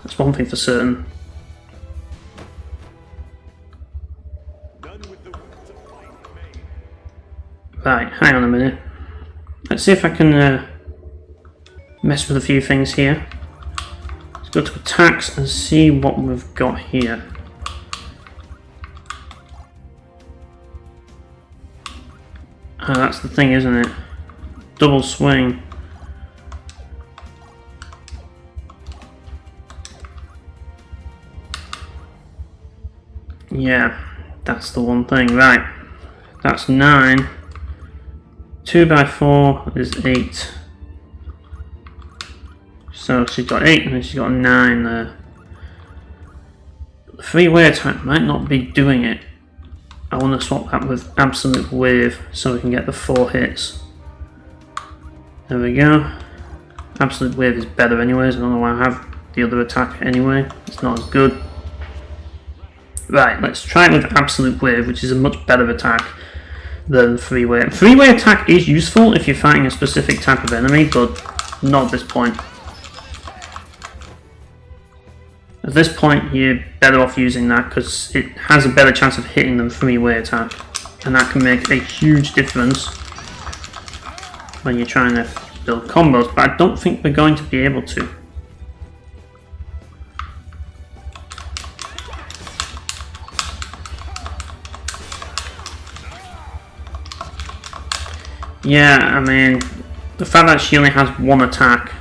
That's one thing for certain. Right, hang on a minute. Let's see if I can mess with a few things here. Let's go to attacks and see what we've got here. Oh, that's the thing, isn't it? Double swing. Yeah, that's the one thing. Right, that's 9. 2 by 4 is 8. So she's got 8 and then she's got 9 there. The three-way attack might not be doing it. I want to swap that with Absolute Wave so we can get the 4 hits. There we go. Absolute Wave is better anyways. I don't know why I have the other attack anyway. It's not as good. Right, let's try it with Absolute Wave, which is a much better attack than three-way. Three-way attack is useful if you're fighting a specific type of enemy, but not at this point. At this point, you're better off using that because it has a better chance of hitting than three-way attack, and that can make a huge difference when you're trying to build combos, but I don't think we're going to be able to. Yeah, I mean, the fact that she only has one attack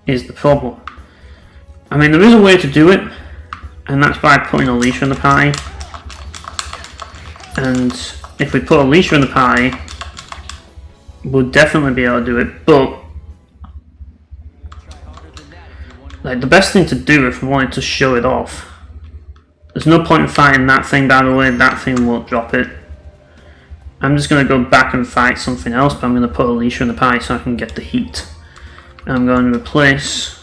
is the problem. I mean, there is a way to do it, and that's by putting Alicia in the party. And if we put Alicia in the party, we'll definitely be able to do it, but like the best thing to do if we wanted to show it off, there's no point in fighting that thing, by the way, that thing won't drop it. I'm just going to go back and fight something else, but I'm going to put Alicia in the party so I can get the heat. And I'm going to replace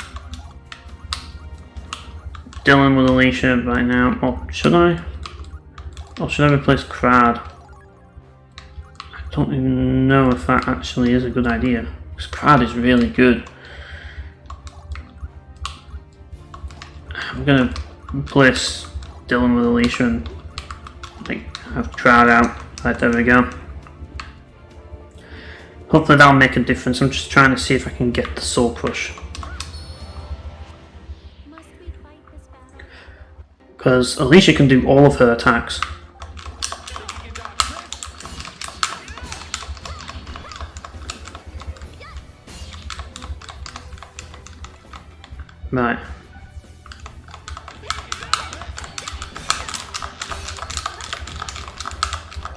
Dylan with Alicia right now. Or should I? Or should I replace Crad? I don't even know if that actually is a good idea, because Crad is really good. I'm going to replace Dylan with Alicia and like have Crad out. Right, there we go. Hopefully that'll make a difference. I'm just trying to see if I can get the Soul Crush. Because Alicia can do all of her attacks. Right.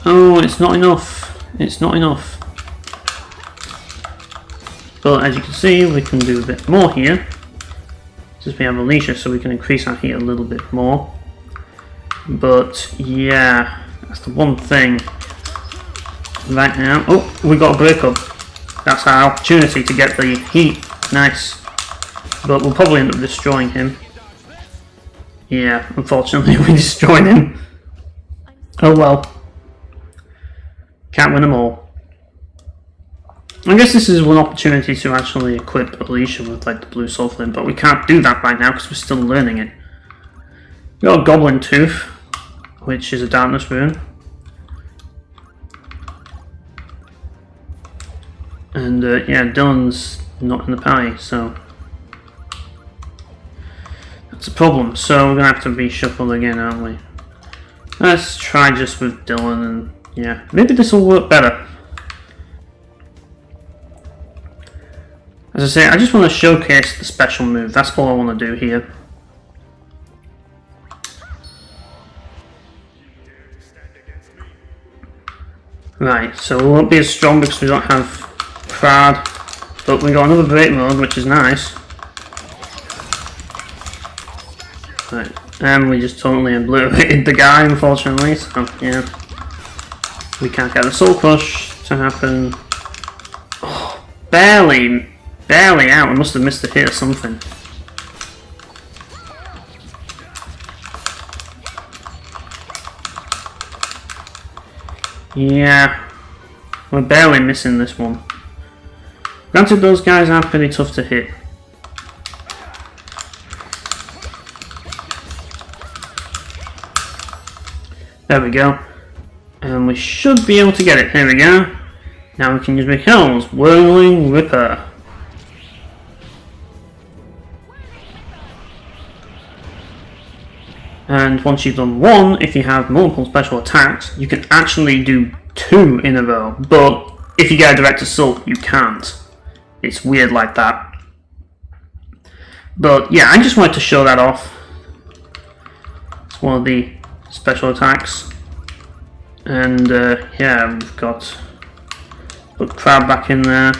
Oh, it's not enough. It's not enough. But as you can see, we can do a bit more here. Since we have Alicia, so we can increase our heat a little bit more. But yeah, that's the one thing. Right now, oh, we got a breakup. That's our opportunity to get the heat. Nice. But we'll probably end up destroying him. Yeah, unfortunately we destroyed him. Oh well. Can't win them all. I guess this is one opportunity to actually equip Alicia with like the blue soul flame, but we can't do that right now because we're still learning it. We got a Goblin Tooth, which is a darkness rune. And yeah, Dylan's not in the party, so that's a problem. So we're gonna have to reshuffle again, aren't we? Let's try just with Dylan, and yeah, maybe this will work better. As I say, I just want to showcase the special move. That's all I want to do here. Right, so we won't be as strong because we don't have Crad, but we got another break mode, which is nice. Right, and we just totally obliterated the guy, unfortunately, so yeah. We can't get the Soul Crush to happen. Oh, barely out. I must have missed a hit or something. Yeah, we're barely missing this one. Granted, those guys are pretty tough to hit. There we go. And we should be able to get it. There we go. Now we can use Mikhail's Whirling Ripper. And once you've done one, if you have multiple special attacks, you can actually do 2 in a row. But if you get a direct assault, you can't. It's weird like that. But yeah, I just wanted to show that off. It's one of the special attacks. And yeah, we've got put crab back in there.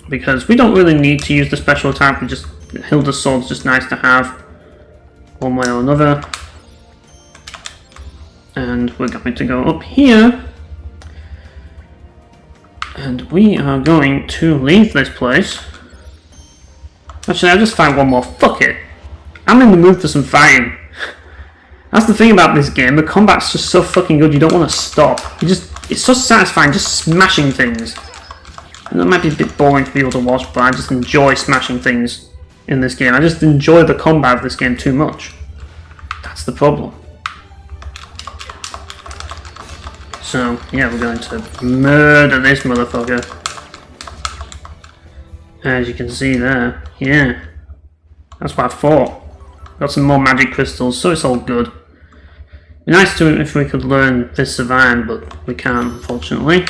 Because we don't really need to use the special attack, we just Hilda's sword's just nice to have. One way or another. And we're going to go up here. And we are going to leave this place. Actually, I'll just find one more. Fuck it. I'm in the mood for some fighting. That's the thing about this game. The combat's just so fucking good. You don't want to stop. It's so satisfying just smashing things. And that might be a bit boring for people to watch, but I just enjoy smashing things in this game. I just enjoy the combat of this game too much. That's the problem. So, yeah, we're going to murder this motherfucker. As you can see there. Yeah. That's what I thought. Got some more magic crystals, so it's all good. It'd be nice to if we could learn this Savine, but we can't, unfortunately.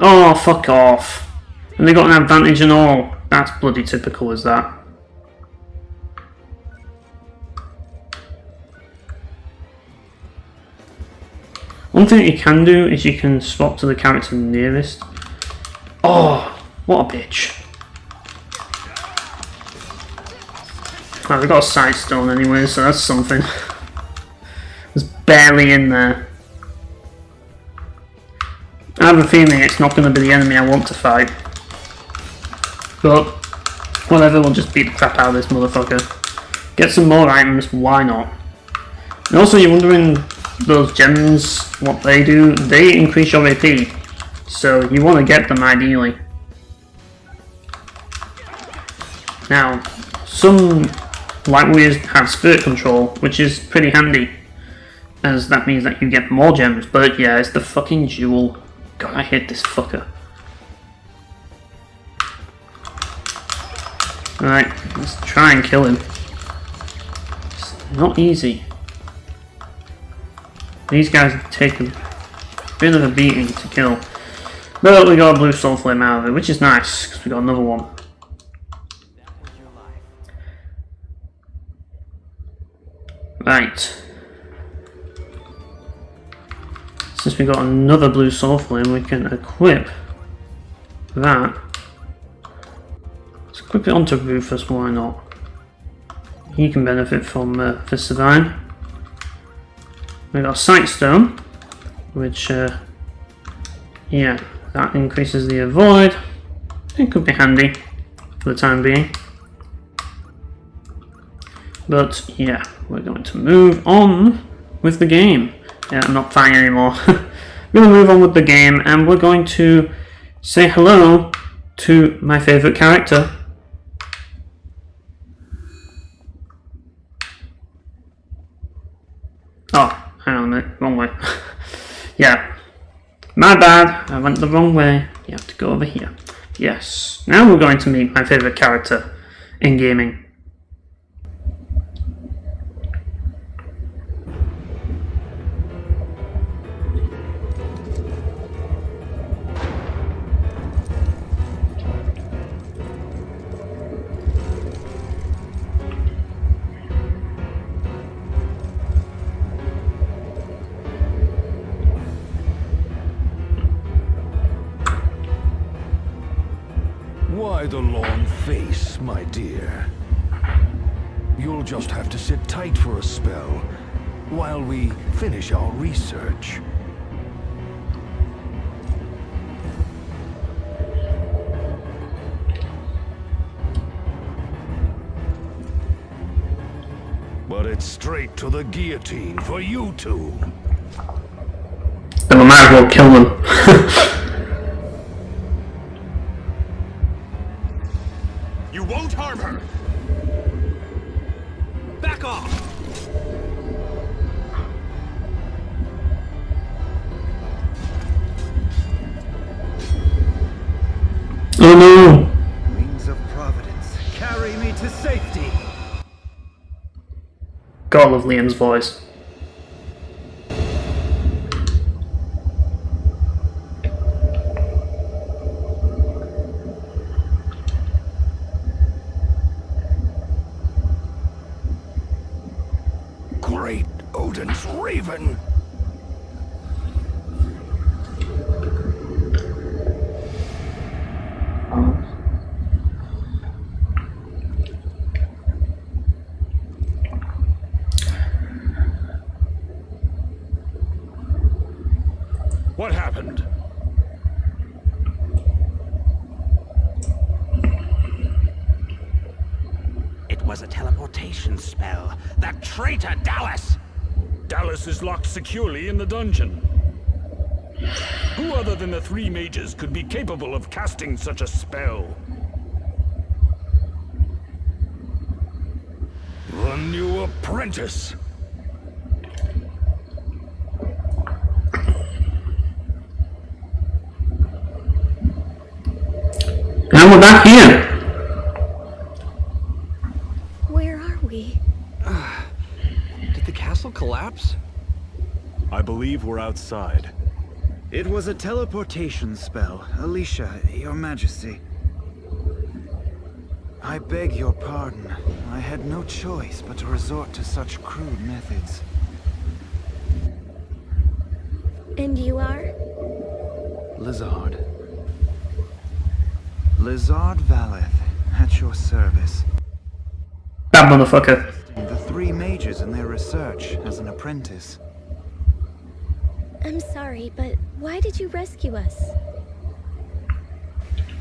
Oh, fuck off. And they got an advantage and all. That's bloody typical, is that? One thing you can do is you can swap to the character nearest. Oh, what a bitch. Oh, we got a sight stone anyway, so that's something. It's barely in there. I have a feeling it's not going to be the enemy I want to fight. But, whatever, we'll just beat the crap out of this motherfucker. Get some more items, why not? And also, you're wondering, those gems, what they do, they increase your AP. So, you want to get them ideally. Now, some light warriors have spirit control, which is pretty handy. As that means that you get more gems, but yeah, it's the fucking jewel. God, I hate this fucker. Alright, let's try and kill him. It's not easy. These guys take a bit of a beating to kill. But we got a blue soul flame out of it, which is nice, because we got another one. Right. Since we got another blue soul flame, we can equip that. Let's equip it onto Rufus, why not? He can benefit from the Savine. We got a sight stone, which yeah, that increases the avoid. It could be handy for the time being. But yeah, we're going to move on with the game. Yeah, I'm not fighting anymore. We're going to move on with the game and we're going to say hello to my favourite character. Oh, hang on a minute, wrong way. Yeah, my bad, I went the wrong way. You have to go over here. Yes, now we're going to meet my favourite character in gaming. Why the long face, my dear? You'll just have to sit tight for a spell while we finish our research. But it's straight to the guillotine for you two. Then I might as well kill them. You won't harm her! Back off! Oh no! Wings of Providence, carry me to safety. God, I love Liam's voice. Great Odin's Raven! What happened? It was a teleportation spell. That traitor Dallas! Dallas is locked securely in the dungeon. Who other than the three mages could be capable of casting such a spell? The new apprentice! And we're back here! Where are we? Did the castle collapse? I believe we're outside. It was a teleportation spell, Alicia, your majesty. I beg your pardon. I had no choice but to resort to such crude methods. And you are? Lizard. Lizard Valeth, at your service. That motherfucker. The three mages in their research as an apprentice. I'm sorry, but why did you rescue us?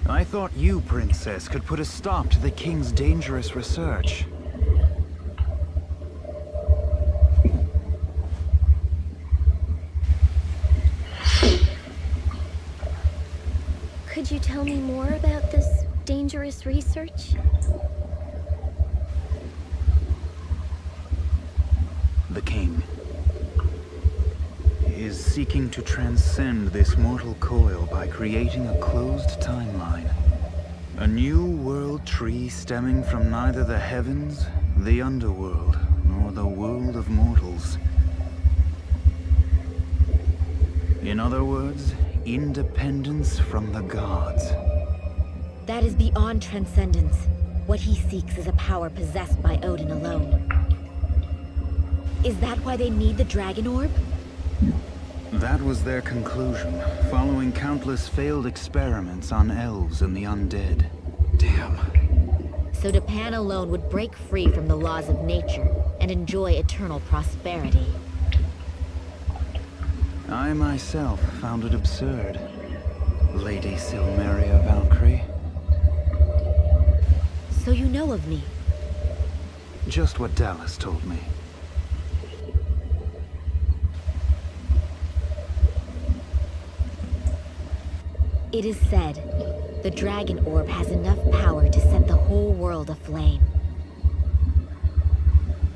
I thought you, Princess, could put a stop to the King's dangerous research. Could you tell me more about this dangerous research? The King is seeking to transcend this mortal coil by creating a closed timeline. A new world tree stemming from neither the heavens, the underworld, nor the world of mortals. In other words, independence from the gods. That is beyond transcendence. What he seeks is a power possessed by Odin alone. Is that why they need the Dragon Orb? That was their conclusion, following countless failed experiments on elves and the undead. Damn. So Dipan alone would break free from the laws of nature and enjoy eternal prosperity. I myself found it absurd, Lady Silmeria Valkyrie. So you know of me? Just what Dallas told me. It is said, the Dragon Orb has enough power to set the whole world aflame.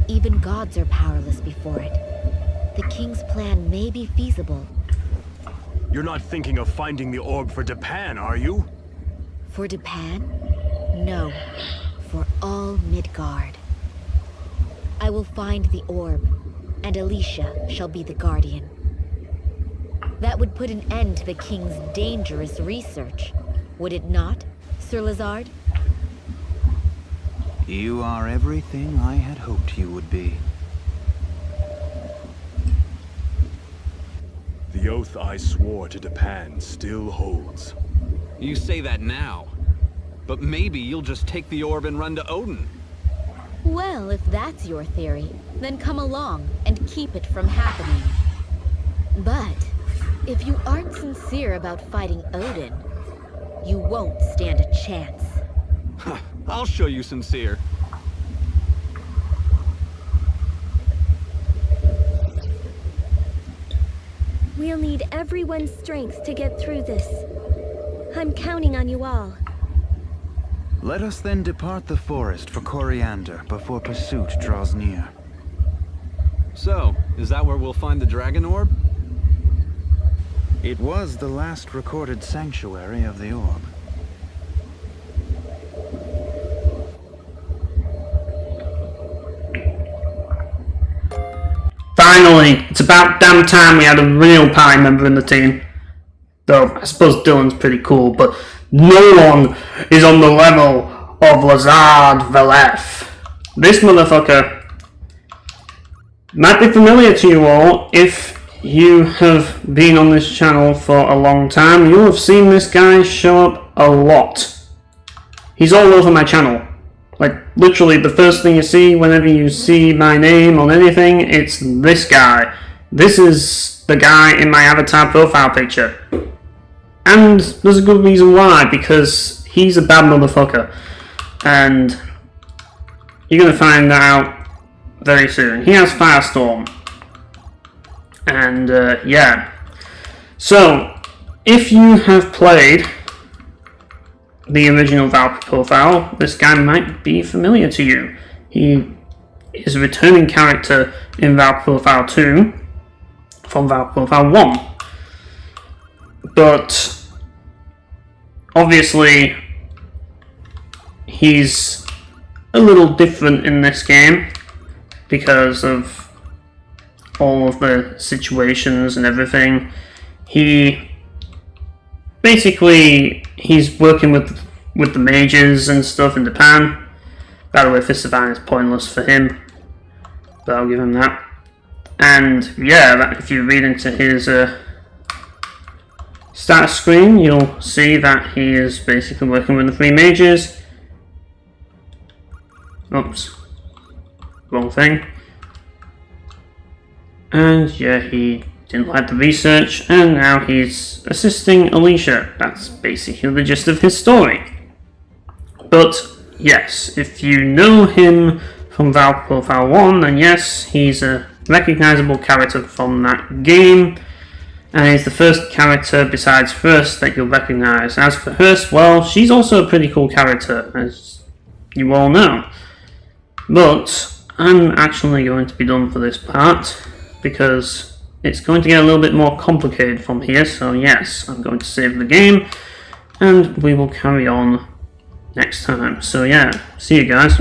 Even gods are powerless before it. The King's plan may be feasible. You're not thinking of finding the orb for Dipan, are you? For Dipan? No. For all Midgard. I will find the orb, and Alicia shall be the guardian. That would put an end to the King's dangerous research, would it not, Sir Lizard? You are everything I had hoped you would be. The oath I swore to Dipan still holds. You say that now. But maybe you'll just take the orb and run to Odin. Well, if that's your theory, then come along and keep it from happening. But if you aren't sincere about fighting Odin, you won't stand a chance. I'll show you sincere. We'll need everyone's strength to get through this. I'm counting on you all. Let us then depart the forest for Coriander before pursuit draws near. So, is that where we'll find the dragon orb? It was the last recorded sanctuary of the orb. Finally! It's about damn time we had a real party member in the team. Though, I suppose Dylan's pretty cool, but no one is on the level of Lazard Velef. This motherfucker might be familiar to you all. If you have been on this channel for a long time, you'll have seen this guy show up a lot. He's all over my channel. Like, literally, the first thing you see whenever you see my name on anything, it's this guy. This is the guy in my avatar profile picture. And there's a good reason why, because he's a bad motherfucker. And you're going to find that out very soon. He has Firestorm. And, yeah. So, if you have played the original Valkyrie profile, this guy might be familiar to you. He is a returning character in Valkyrie profile 2 from Valkyrie profile 1. But obviously he's a little different in this game because of all of the situations and everything. He's working with the mages and stuff in Dipan. By the way, Fist of Iron is pointless for him, but I'll give him that. And yeah, if you read into his status screen, you'll see that he is basically working with the 3 mages. Oops, wrong thing. And yeah, he didn't like the research, and now he's assisting Alicia. That's basically the gist of his story. But yes, if you know him from Valkyrie Profile 1, then yes, he's a recognizable character from that game, and he's the first character besides First that you'll recognize. As for Hurst, well, she's also a pretty cool character, as you all know. But I'm actually going to be done for this part, because it's going to get a little bit more complicated from here, so yes, I'm going to save the game, and we will carry on next time. So yeah, see you guys.